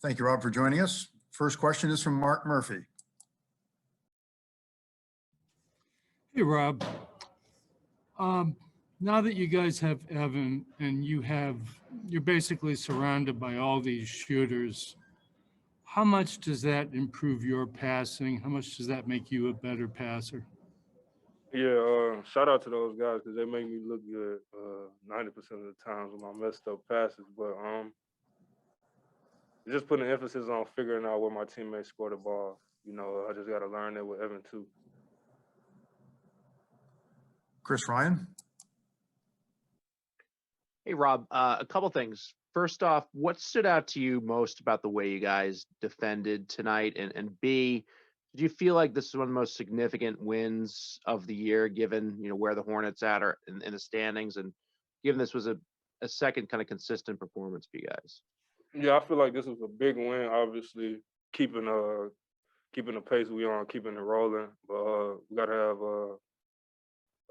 Thank you, Rob, for joining us. First question is from Mark Murphy. Hey, Rob. Now that you guys have Evan and you're basically surrounded by all these shooters, how much does that improve your passing? How much does that make you a better passer? Yeah, shout out to those guys because they make me look good 90% of the times with my messed up passes. But just putting emphasis on figuring out where my teammates score the ball. I just got to learn that with Evan too. Chris Ryan. Hey, Rob, a couple things. First off, what stood out to you most about the way you guys defended tonight? And B, did you feel like this is one of the most significant wins of the year, given where the Hornets are in the standings, and given this was a second kind of consistent performance for you guys? Yeah, I feel like this was a big win. Obviously, keeping the pace we on, keeping it rolling. But we got to have a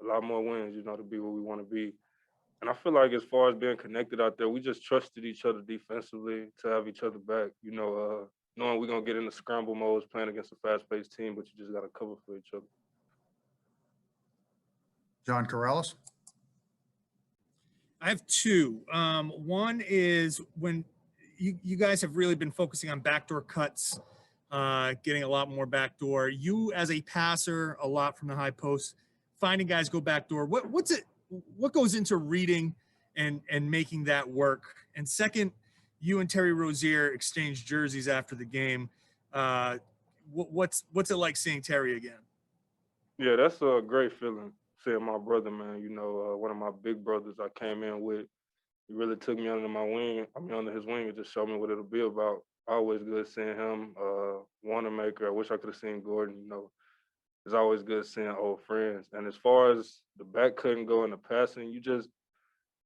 lot more wins, to be where we want to be. And I feel like as far as being connected out there, we just trusted each other defensively to have each other back. Knowing we're going to get into scramble modes playing against a fast-paced team, but you just got to cover for each other. John Corrales. I have two. One is when you guys have really been focusing on backdoor cuts, getting a lot more backdoor. You as a passer, a lot from the high post, finding guys go backdoor. What goes into reading and making that work? And second, you and Terry Rozier exchanged jerseys after the game. What's it like seeing Terry again? Yeah, that's a great feeling, seeing my brother, man. One of my big brothers I came in with. He really took me under under his wing, and just showed me what it'll be about. Always good seeing him. Wanamaker, I wish I could have seen Gordon. It's always good seeing old friends. And as far as the back cutting go and the passing, you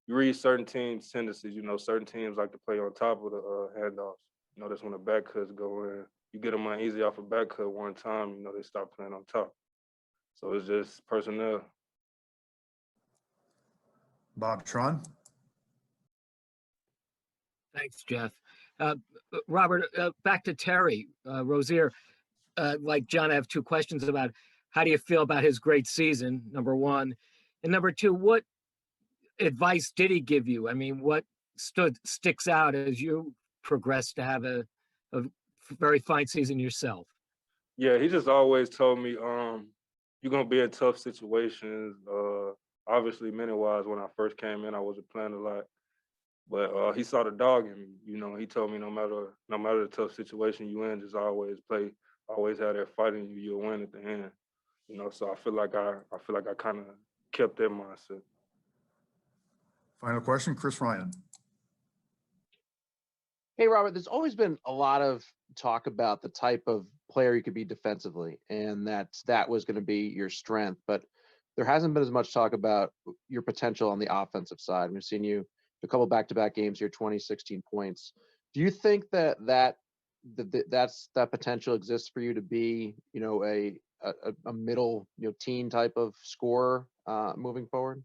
read certain teams' tendencies. Certain teams like to play on top of the handoffs. That's when the back cuts go in. You get them uneasy off a back cut one time, they start playing on top. So it's just personnel. Bob Tron. Thanks, Jeff. Robert, back to Terry Rozier. Like John, I have two questions about how do you feel about his great season, number one, and number two, what advice did he give you? I mean, what sticks out as you progress to have a very fine season yourself? Yeah, he just always told me, you're gonna be in tough situations. Obviously, minute-wise, when I first came in, I wasn't playing a lot, but he saw the dog in me. He told me no matter the tough situation you in, just always play, always have that fight in you. You'll win at the end. So I feel like I kind of kept that mindset. Final question, Chris Ryan. Hey, Robert, there's always been a lot of talk about the type of player you could be defensively, and that was going to be your strength. But there hasn't been as much talk about your potential on the offensive side. We've seen you a couple back-to-back games here, 20, 16 points. Do you think that potential exists for you to be, a middle, teen type of scorer moving forward?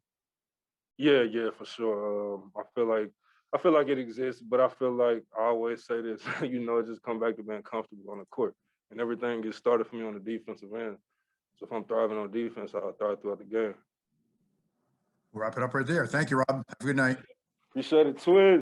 Yeah, for sure. I feel like it exists, but I feel like I always say this, it just come back to being comfortable on the court. And everything gets started for me on the defensive end. So if I'm thriving on defense, I'll thrive throughout the game. We'll wrap it up right there. Thank you, Rob. Have a good night. Appreciate it, Twins.